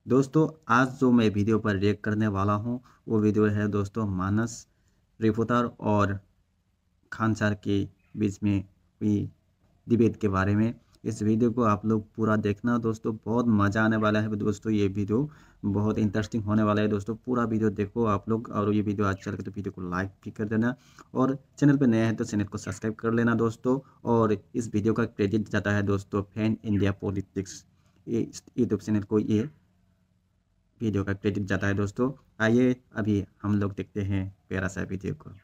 दोस्तों आज जो मैं वीडियो पर रिएक्ट करने वाला हूँ वो वीडियो है दोस्तों मानस रिपोर्टर और खान सर के बीच में हुई डिबेट के बारे में। इस वीडियो को आप लोग पूरा देखना दोस्तों, बहुत मज़ा आने वाला है दोस्तों। ये वीडियो बहुत इंटरेस्टिंग होने वाला है दोस्तों, पूरा वीडियो देखो आप लोग। और ये वीडियो अच्छा लगे तो वीडियो को लाइक भी कर देना और चैनल पर नया है तो चैनल को सब्सक्राइब कर लेना दोस्तों। और इस वीडियो का क्रेडिट जाता है दोस्तों फैन इंडिया पॉलिटिक्स, ये यूट्यूब चैनल को ये वीडियो का क्रेडिट जाता है दोस्तों। आइए अभी हम लोग देखते हैं प्यारा सा वीडियो को।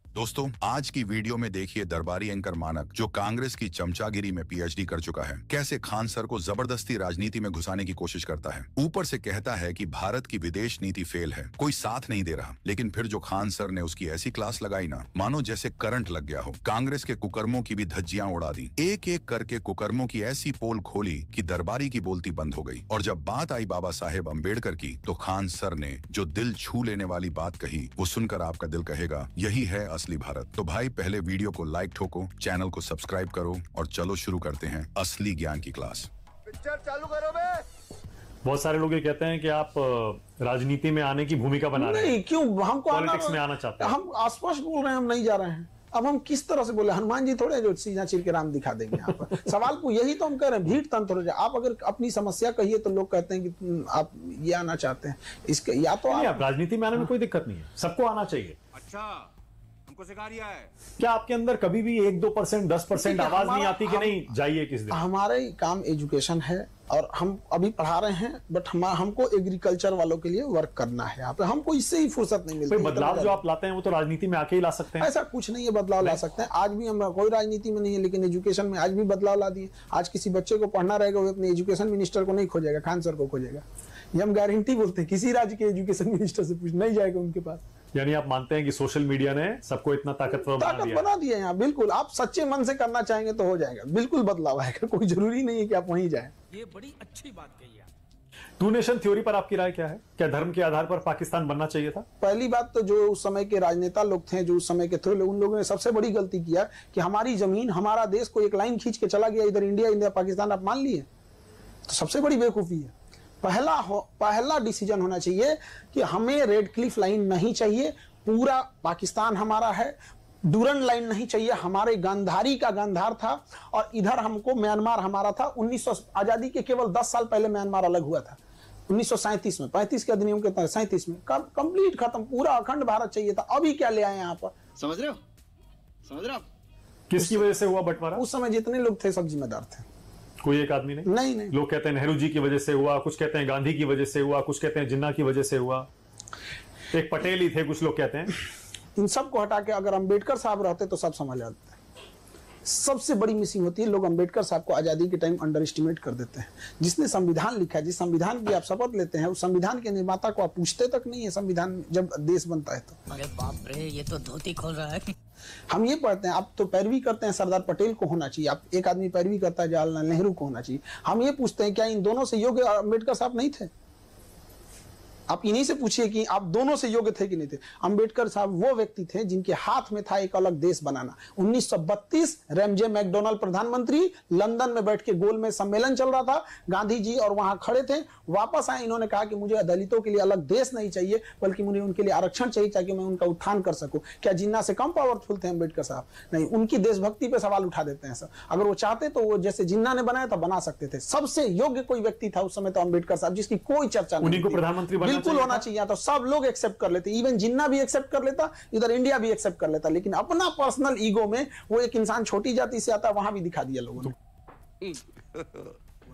दोस्तों आज की वीडियो में देखिए दरबारी एंकर मानक जो कांग्रेस की चमचागिरी में पीएचडी कर चुका है, कैसे खान सर को जबरदस्ती राजनीति में घुसाने की कोशिश करता है। ऊपर से कहता है कि भारत की विदेश नीति फेल है, कोई साथ नहीं दे रहा। लेकिन फिर जो खान सर ने उसकी ऐसी क्लास लगाई ना, मानो जैसे करंट लग गया हो। कांग्रेस के कुकर्मों की भी धज्जियां उड़ा दी, एक एक करके कुकर्मों की ऐसी पोल खोली कि दरबारी की बोलती बंद हो गई। और जब बात आई बाबा साहेब अम्बेडकर की, तो खान सर ने जो दिल छू लेने वाली बात कही, वो सुनकर आपका दिल कहेगा यही है असली भारत। तो भाई पहले वीडियो को लाइक ठोको, चैनल को सब्सक्राइब करो और चलो शुरू करते हैं असली ज्ञान की क्लास। पिक्चर चालू करो बे। बहुत सारे लोग ये कहते हैं कि आप राजनीति में आने की भूमिका बना रहे हैं। नहीं, क्यों हमको पॉलिटिक्स में आना चाहते हैं। हम स्पष्ट बोल रहे हैं, हम नहीं जा रहे हैं। अब हम किस तरह से बोले? हनुमान जी थोड़े जो सीना चीर के राम दिखा देंगे यहाँ पर। सवाल को यही तो हम कह रहे हैं, भीड़ तंत्र हो जाए। आप अगर अपनी समस्या कहिए तो लोग कहते हैं कि आप ये आना चाहते हैं, इसके या तो आप राजनीति में आने में कोई दिक्कत नहीं है, सबको आना चाहिए। अच्छा, हमको सिखा रिया है क्या आपके अंदर कभी भी 1-2%, 10% आवाज नहीं आती कि नहीं जाइए किस दिन? हमारा काम एजुकेशन है और हम अभी पढ़ा रहे हैं, बट हमको एग्रीकल्चर वालों के लिए वर्क करना है यहाँ पे। हमको इससे ही फुर्सत नहीं मिलती। बदलाव जो आप लाते हैं वो तो राजनीति में आके ही ला सकते हैं। ऐसा कुछ नहीं है, बदलाव ला सकते हैं। आज भी हम कोई राजनीति में नहीं है, लेकिन एजुकेशन में आज भी बदलाव ला दिए। आज किसी बच्चे को पढ़ना रहेगा, वो अपने एजुकेशन मिनिस्टर को नहीं खोजेगा, खान सर को खोजेगा। ये हम गारंटी बोलते हैं। किसी राज्य के एजुकेशन मिनिस्टर से पूछ नहीं जाएगा उनके पास। यानी आप मानते हैं कि सोशल मीडिया ने सबको इतना ताकतवर बना दिया यहाँ। बिल्कुल, आप सच्चे मन से करना चाहेंगे तो हो जाएगा, बिल्कुल बदलाव आएगा। कोई जरूरी नहीं है कि आप वहीं जाएं। ये बड़ी अच्छी बात कही है। टू नेशन थ्योरी पर आपकी राय क्या है? क्या धर्म के आधार पर पाकिस्तान बनना चाहिए था? पहली बात तो जो उस समय के राजनेता लोग थे, जो उस समय के थे, उन लोगों ने सबसे बड़ी गलती किया कि हमारी जमीन, हमारा देश को एक लाइन खींच के चला गया, इधर इंडिया, इंडिया पाकिस्तान आप मान लिए। तो सबसे बड़ी बेवकूफी है। पहला डिसीजन होना चाहिए कि हमें रेड क्लिफ लाइन नहीं चाहिए, पूरा पाकिस्तान हमारा है। डूरन लाइन नहीं चाहिए, हमारे गांधारी का गांधार था और इधर हमको म्यांमार हमारा था। 1900 आजादी के केवल 10 साल पहले म्यांमार अलग हुआ था, 1937 में। 35 के अधिनियम के तहत 37 में कंप्लीट खत्म, पूरा अखंड भारत चाहिए था। अभी क्या ले आए यहाँ पर? समझ रहे हो? किसकी वजह से हुआ बंटवारा? उस समय जितने लोग थे सब जिम्मेदार थे, कोई एक आदमी नहीं। नहीं। लोग कहते हैं नेहरू जी की वजह से हुआ, कुछ कहते हैं गांधी की वजह से हुआ, कुछ कहते हैं जिन्ना की वजह से हुआ, एक पटेल ही थे, कुछ लोग कहते हैं। इन सब को हटा के अगर अंबेडकर साहब रहते तो सब समझ आते। सबसे बड़ी मिसिंग होती है, लोग अंबेडकर साहब को आजादी के टाइम अंडर एस्टिमेट कर देते हैं। जिसने संविधान लिखा है, जिस संविधान की आप शपथ लेते हैं, उस संविधान के निर्माता को आप पूछते तक नहीं है संविधान में, जब देश बनता है तो। अरे बाप रे, ये तो धोती खोल रहा है। हम ये पढ़ते हैं, आप तो पैरवी करते हैं सरदार पटेल को होना चाहिए, आप एक आदमी पैरवी करता है जवाहरलाल नेहरू को होना चाहिए। हम ये पूछते हैं क्या इन दोनों से योग्य अंबेडकर साहब नहीं थे? आप इन्हीं से पूछिए कि आप दोनों से योग्य थे कि नहीं थे। अंबेडकर साहब वो व्यक्ति थे जिनके हाथ में था एक अलग देश बनाना। 1932 रैमजे मैकडोनाल्ड प्रधानमंत्री, लंदन में बैठ के गोल में सम्मेलन चल रहा था, गांधी जी और वहां खड़े थे। वापस आए, इन्होंने कहा कि मुझे दलितों के लिए अलग देश नहीं चाहिए, बल्कि मुझे उनके लिए आरक्षण चाहिए ताकि मैं उनका उत्थान कर सकूं। क्या जिन्ना से कम पावरफुल थे अंबेडकर साहब? नहीं, उनकी देशभक्ति पे सवाल उठा देते हैं सर। अगर वो चाहते तो वो जैसे जिन्ना ने बनाया था बना सकते थे। सबसे योग्य कोई व्यक्ति था उस समय तो अंबेडकर साहब, जिसकी कोई चर्चा नहीं। उन्हीं को प्रधानमंत्री बिल्कुल होना चाहिए, तो सब लोग एक्सेप्ट कर लेते, इवन जिन्ना भी एक्सेप्ट कर लेता, इधर इंडिया भी एक्सेप्ट कर लेता। लेकिन अपना पर्सनल ईगो में वो एक इंसान छोटी जाति से आता, वहां भी दिखा दिया लोगों ने।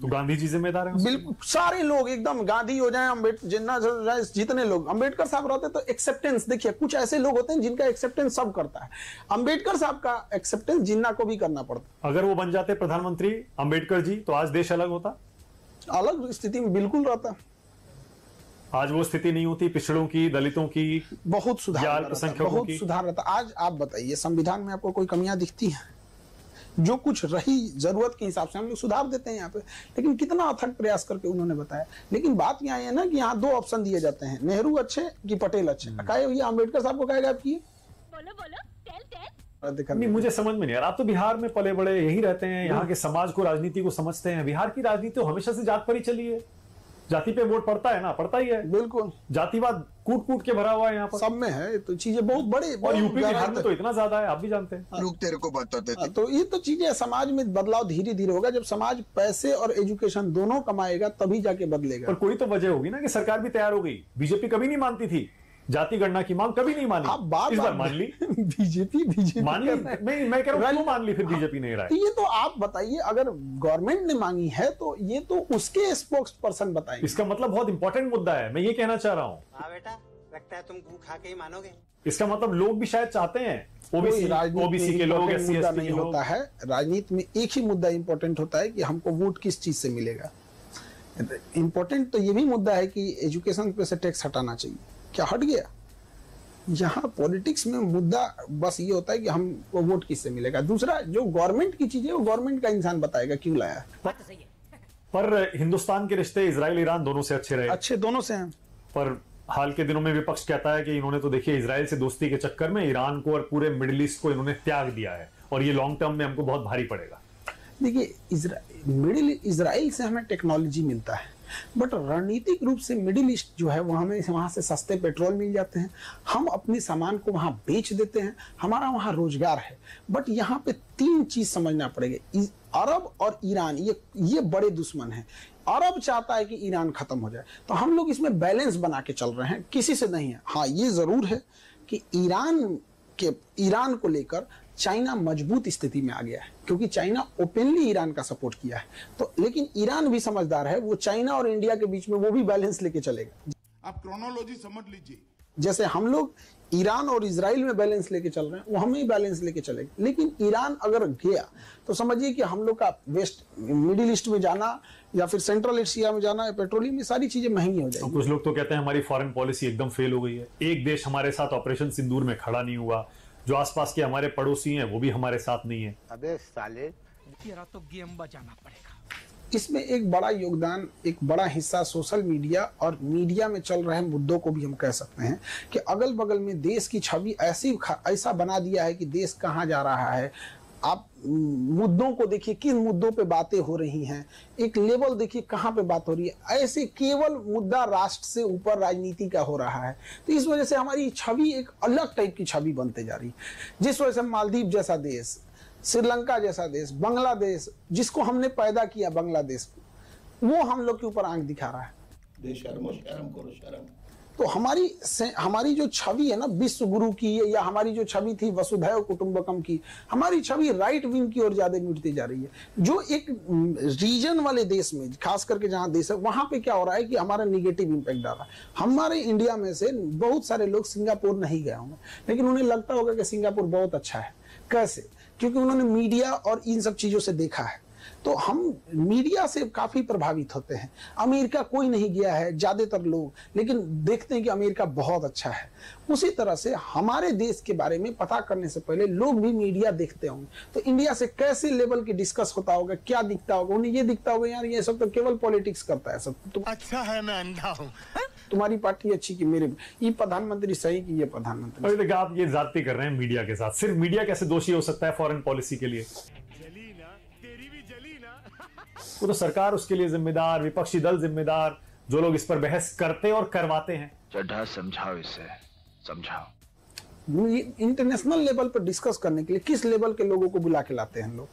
तो गांधी जी जिम्मेदार हैं? बिल्कुल, सारे लोग एकदम गांधी हो जाए, अम्बेडकर, जिन्ना हो जाए, जितने लोग अंबेडकर साहब रहते तो एक्सेप्टेंस देखिए, कुछ ऐसे लोग होते हैं जिनका एक्सेप्टेंस सब करता है। अंबेडकर साहब का एक्सेप्टेंस जिन्ना को भी करना पड़ता। अगर वो बन जाते प्रधानमंत्री अंबेडकर जी, तो आज देश अलग होता, अलग स्थिति में बिल्कुल रहता। आज वो स्थिति नहीं होती, पिछड़ों की, दलितों की बहुत सुधार, बहुत सुधार रहता। आज आप बताइए, संविधान में आपको कोई कमियां दिखती हैं? जो कुछ रही जरूरत के हिसाब से हम लोग सुधार देते हैं यहाँ पे, लेकिन कितना अथक प्रयास करके उन्होंने बताया। लेकिन बात यहाँ है ना कि यहाँ दो ऑप्शन दिए जाते हैं, नेहरू अच्छे कि पटेल अच्छे। कहे भैया अम्बेडकर साहब को कहेगा आप किए? बोलो बोलो, टेल टेल। नहीं, मुझे समझ में नहीं आ रहा। आप तो बिहार में पले बड़े, यही रहते हैं, यहाँ के समाज को, राजनीति को समझते हैं। बिहार की राजनीति तो हमेशा से जात पर ही चली है। जाति पे वोट पड़ता है ना, पड़ता ही है। बिल्कुल, जातिवाद कूट कूट के भरा हुआ है यहाँ पर, सब में है। तो चीजें बहुत बड़े, और यूपी बिहार में तो इतना ज्यादा है, आप भी जानते हैं। लोग तेरे को बताते थे। तो ये तो चीजें, समाज में बदलाव धीरे धीरे होगा। जब समाज पैसे और एजुकेशन दोनों कमाएगा तभी जाके बदलेगा। पर कोई तो वजह होगी ना कि सरकार भी तैयार हो गई। बीजेपी कभी नहीं मानती थी, जाति गणना की मांग कभी नहीं मानी, आप बात इस बार मान ली। बीजेपी मान ली, मैं कह रहा हूं, क्यों मान ली फिर बीजेपी नहीं रहा है? तो ये तो आप बताइए, अगर गवर्नमेंट ने मांगी है तो ये तो उसके स्पोक्स पर्सन बताएंगे। इसका मतलब बहुत इंपॉर्टेंट मुद्दा है, मैं ये कहना चाह रहा हूँ। हाँ बेटा, लगता है तुम गू खा के ही मानोगे। इसका मतलब लोग भी शायद चाहते हैं, ओबीसी के लोग, SC मुद्दा ST नहीं के लोग। होता है राजनीति में। एक ही मुद्दा इंपॉर्टेंट होता है कि हमको वोट किस चीज से मिलेगा। इंपॉर्टेंट तो ये भी मुद्दा है कि एजुकेशन पे से टैक्स हटाना चाहिए, क्या हट गया? यहाँ पॉलिटिक्स में मुद्दा बस ये होता है कि हमको वोट किससे मिलेगा। दूसरा, जो गवर्नमेंट की चीज है वो गवर्नमेंट का इंसान बताएगा क्यों लाया। पर हिंदुस्तान के रिश्ते इजराइल ईरान दोनों से अच्छे रहे। अच्छे दोनों से हैं। पर हाल के दिनों में विपक्ष कहता है कि इन्होंने तो देखिए इजराइल से दोस्ती के चक्कर में ईरान को और पूरे मिडिल ईस्ट को इन्होंने त्याग दिया है, और ये लॉन्ग टर्म में हमको बहुत भारी पड़ेगा। देखिए, इजराइल से हमें टेक्नोलॉजी मिलता है, बट रणनीतिक रूप से मिडिल ईस्ट जो है वो हमें वहां से सस्ते पेट्रोल मिल जाते हैं, हम अपने सामान को वहां बेच देते हैं, हमारा वहां रोजगार है। बट यहाँ पे तीन चीज समझना पड़ेगा। अरब और ईरान ये बड़े दुश्मन हैं। अरब चाहता है कि ईरान खत्म हो जाए, तो हम लोग इसमें बैलेंस बना के चल रहे हैं, किसी से नहीं है। हाँ, ये जरूर है कि ईरान को लेकर चाइना मजबूत स्थिति में आ गया है, क्योंकि चाइना ओपनली ईरान का सपोर्ट किया है। तो लेकिन ईरान भी समझदार है, वो चाइना और इंडिया के बीच में वो भी बैलेंस लेके चलेगा। आप क्रोनोलॉजी समझ लीजिए। जैसे हम लोग ईरान और इजराइल में बैलेंस लेके चल रहे हैं, वो हमें ही बैलेंस लेके चलेगा। लेकिन ईरान अगर गया तो समझिए कि हम लोग का वेस्ट मिडिल ईस्ट में जाना या फिर सेंट्रल एशिया में जाना, पेट्रोलियम, ये सारी चीजें महंगी हो जाएंगी। कुछ लोग तो कहते हैं हमारी फॉरेन पॉलिसी एकदम फेल हो गई है। एक देश हमारे साथ ऑपरेशन सिंदूर में खड़ा नहीं हुआ, जो आसपास के हमारे पड़ोसी हैं वो भी हमारे साथ नहीं है। अबे साले, तेरा तो गेम बजाना पड़ेगा। इसमें एक बड़ा योगदान, एक बड़ा हिस्सा सोशल मीडिया और मीडिया में चल रहे मुद्दों को भी हम कह सकते हैं कि अगल बगल में देश की छवि ऐसा बना दिया है कि देश कहाँ जा रहा है। आप मुद्दों को देखिए, किन मुद्दों पे बातें हो रही हैं, एक लेवल देखिए कहाँ पे बात हो रही है। ऐसे केवल मुद्दा राष्ट्र से ऊपर राजनीति का हो रहा है। तो इस वजह से हमारी छवि एक अलग टाइप की छवि बनते जा रही है, जिस वजह से मालदीव जैसा देश, श्रीलंका जैसा देश, बांग्लादेश, जिसको हमने पैदा किया बांग्लादेश, वो हम लोग के ऊपर आंख दिखा रहा है। शर्म करो, शर्म। तो हमारी जो छवि है ना विश्व गुरु की, या हमारी जो छवि थी वसुधैव कुटुंबकम की, हमारी छवि राइट विंग की ओर ज्यादा मिटती जा रही है। जो एक रीजन वाले देश में, खास करके जहां देश है, वहां पे क्या हो रहा है कि हमारा निगेटिव इंपैक्ट डाल रहा है। हमारे इंडिया में से बहुत सारे लोग सिंगापुर नहीं गए होंगे, लेकिन उन्हें लगता होगा कि सिंगापुर बहुत अच्छा है। कैसे? क्योंकि उन्होंने मीडिया और इन सब चीजों से देखा है। तो हम मीडिया से काफी प्रभावित होते हैं। अमेरिका कोई नहीं गया है ज्यादातर लोग, लेकिन देखते हैं कि अमेरिका बहुत अच्छा है। उसी तरह से हमारे देश के बारे में पता करने से पहले लोग भी मीडिया देखते होंगे। तो इंडिया से कैसे लेवल की डिस्कस होता होगा, क्या दिखता होगा, उन्हें ये दिखता होगा यार ये सब तो केवल पॉलिटिक्स करता है सब। तो अच्छा है, मैं अंधा हूँ। तुम्हारी पार्टी अच्छी कि मेरे, ये प्रधानमंत्री सही कि ये प्रधानमंत्री। अभी तक आप ये ज्यादती कर रहे हैं मीडिया के साथ। सिर्फ मीडिया कैसे दोषी हो सकता है फॉरेन पॉलिसी के लिए? वो तो सरकार उसके लिए जिम्मेदार, विपक्षी दल जिम्मेदार, जो लोग इस पर बहस करते और करवाते हैं। चड्ढा समझाओ, इसे समझाओ। इंटरनेशनल लेवल पर डिस्कस करने के लिए किस लेवल के लोगों को बुला के लाते हैं लोग?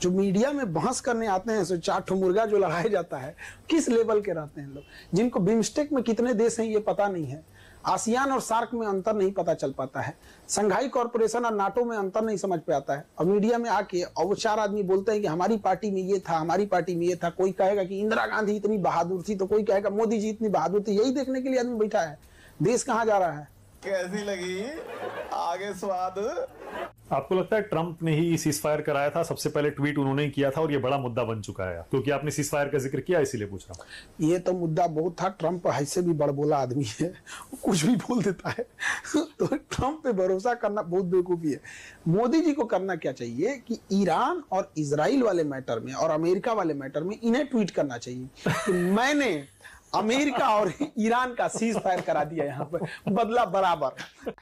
जो मीडिया में बहस करने आते हैं, सो 4 ठो मुर्गा जो लड़ाया जाता है, किस लेवल के रहते हैं लोग? जिनको बिम्स्टेक में कितने देश हैं ये पता नहीं है, आसियान और सार्क में अंतर नहीं पता चल पाता है, संघाई कॉर्पोरेशन और नाटो में अंतर नहीं समझ पे आता है। और मीडिया में आके और वो 4 आदमी बोलते हैं कि हमारी पार्टी में ये था, हमारी पार्टी में ये था। कोई कहेगा कि इंदिरा गांधी इतनी बहादुर थी, तो कोई कहेगा मोदी जी इतनी बहादुर थी। यही देखने के लिए आदमी बैठा है। देश कहाँ जा रहा है? कैसी लगी आगे स्वाद? आपको लगता है ट्रंप ने ही सीज फायर कराया था? सबसे पहले ट्वीट उन्होंने ही किया था और ये बड़ा मुद्दा बन चुका है, क्योंकि आपने सीज फायर का जिक्र किया, इसीलिए पूछ रहा हूँ। ये तो मुद्दा बहुत था। ट्रंप ऐसे भी बड़बोला आदमी है, वो कुछ भी बोल देता है। तो ट्रंप पे भरोसा करना बहुत बेवकूफी है। मोदी जी को करना क्या चाहिए कि ईरान और इजराइल वाले मैटर में और अमेरिका वाले मैटर में इन्हें ट्वीट करना चाहिए कि मैंने अमेरिका और ईरान का सीज फायर करा दिया, यहाँ पर बदला बराबर।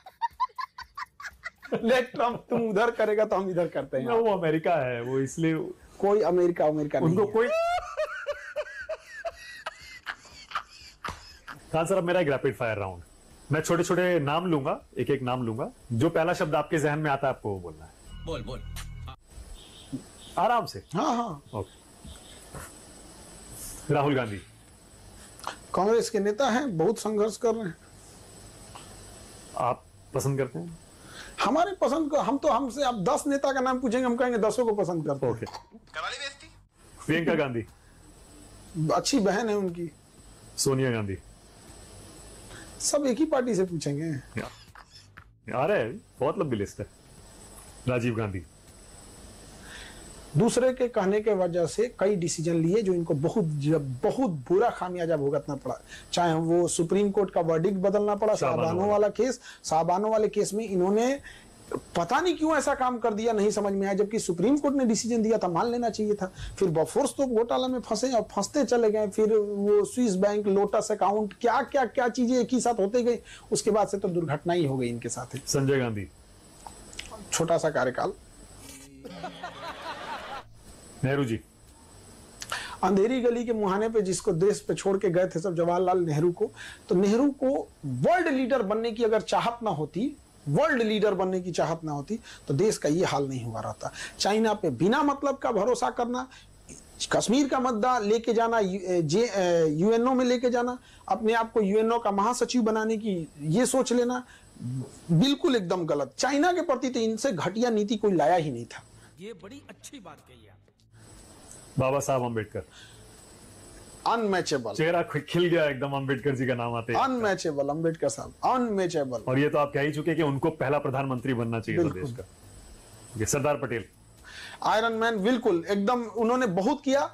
लेट ट्रम्प, तुम उधर करेगा तो हम इधर करते हैं। वो अमेरिका है, वो इसलिए कोई अमेरिका नहीं उनको है। कोई। खान सर, अब मेरा एक रैपिड फायर राउंड, मैं छोटे छोटे नाम लूंगा, एक एक नाम लूंगा, जो पहला शब्द आपके जहन में आता है आपको वो बोलना है। बोल बोल। आराम से। हाँ। ओके। राहुल गांधी। कांग्रेस के नेता हैं, बहुत संघर्ष कर रहे हैं। आप पसंद करते हैं? हमारे पसंद को हम तो, हमसे आप 10 नेता का नाम पूछेंगे, हम कहेंगे 10 को पसंद करते हैं। ओके। प्रियंका गांधी। अच्छी बहन है उनकी। सोनिया गांधी। सब एक ही पार्टी से पूछेंगे। आ रहे हैं, बहुत लंबी लिस्ट है। राजीव गांधी। दूसरे के कहने के वजह से कई डिसीजन लिए जो इनको बहुत बुरा खामियाजा भुगतना पड़ा, चाहे वो सुप्रीम कोर्ट का वर्डिक्ट बदलना पड़ा, शाहबानो वाले केस में इन्होंने पता नहीं क्यों ऐसा काम कर दिया, नहीं समझ में आया, जबकि सुप्रीम कोर्ट ने डिसीजन दिया था, मान लेना चाहिए था। फिर बफोर्स तो घोटाला में फंसे और फंसते चले गए, फिर वो स्विस बैंक, लोटस अकाउंट, क्या चीजें एक ही साथ होते गई, उसके बाद से तो दुर्घटना ही हो गई इनके साथ। संजय गांधी। छोटा सा कार्यकाल। नेहरू जी। अंधेरी गली के मुहाने पे जिसको देश पे छोड़ के गए थे सब, जवाहरलाल नेहरू को, तो नेहरू को वर्ल्ड लीडर बनने की अगर चाहत ना होती, वर्ल्ड लीडर बनने की चाहत ना होती, तो देश का ये हाल नहीं हुआ रहता। चाइना पे बिना मतलब का भरोसा करना, कश्मीर का मुद्दा लेके जाना, यूएनओ में लेके जाना, अपने आप को यूएनओ का महासचिव बनाने की ये सोच लेना, बिल्कुल एकदम गलत। चाइना के प्रति तो इनसे घटिया नीति कोई लाया ही नहीं था। ये बड़ी अच्छी बात कही है। बाबा साहब अम्बेडकर। अनमैचेबल। चेहरा खिल गया एकदम अम्बेडकर जी का नाम आते ही। अनमैचेबल, अम्बेडकर साहब अनमैचेबल। और ये तो आप कह ही चुके कि उनको पहला प्रधानमंत्री बनना चाहिए था देश का। ये सरदार पटेल। आयरन मैन, बिल्कुल एकदम, उन्होंने बहुत किया,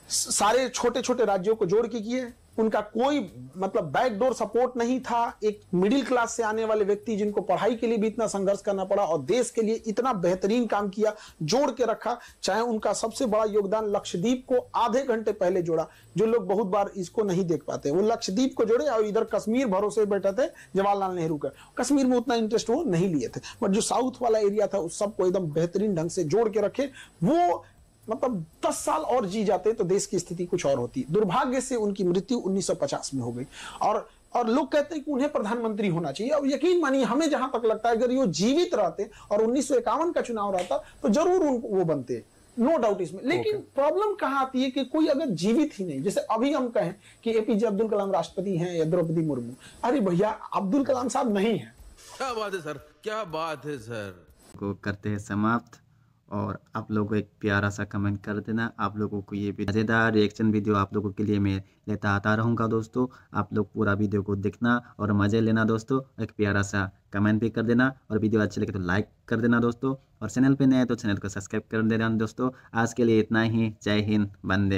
सारे छोटे छोटे राज्यों को जोड़ के किए, उनका कोई मतलब बैकडोर सपोर्ट नहीं था। एक मिडिल क्लास से आने वाले व्यक्ति जिनको पढ़ाई के लिए भी इतना संघर्ष करना पड़ा और देश के लिए इतना बेहतरीन काम किया, जोड़ के रखा। चाहे उनका सबसे बड़ा योगदान लक्षद्वीप को आधे घंटे पहले जोड़ा, जो लोग बहुत बार इसको नहीं देख पाते, वो लक्षद्वीप को जोड़े और इधर कश्मीर भरोसे बैठे थे जवाहरलाल नेहरू का। कश्मीर में उतना इंटरेस्ट वो नहीं लिए थे, बट जो साउथ वाला एरिया था उस सबको एकदम बेहतरीन ढंग से जोड़ के रखे। वो मतलब 10 साल और जी जाते तो देश की स्थिति कुछ और होती। दुर्भाग्य से उनकी मृत्यु 1950 में हो गई और लोग कहते हैं कि उन्हें प्रधानमंत्री होना चाहिए। अब यकीन मानिए, हमें जहां तक लगता है अगर ये जीवित रहते और 1951 का चुनाव रहता तो जरूर वो बनते, नो डाउट इसमें। लेकिन प्रॉब्लम कहां आती है कि कोई अगर जीवित ही नहीं, जैसे अभी हम कहें कि एपीजे अब्दुल कलाम राष्ट्रपति हैं या द्रौपदी मुर्मू, अरे भैया अब्दुल कलाम साहब नहीं है। क्या बात है सर, क्या बात है सर। को करते हैं समाप्त और आप लोगों को एक प्यारा सा कमेंट कर देना। आप लोगों को ये भी मज़ेदार रिएक्शन वीडियो आप लोगों के लिए मैं लेता आता रहूँगा दोस्तों। आप लोग पूरा वीडियो को देखना और मज़े लेना दोस्तों। एक प्यारा सा कमेंट भी कर देना और वीडियो अच्छी लगे तो लाइक कर देना दोस्तों। और चैनल पे नए तो चैनल को सब्सक्राइब कर देना दोस्तों। आज के लिए इतना ही। जय हिंद, वंदे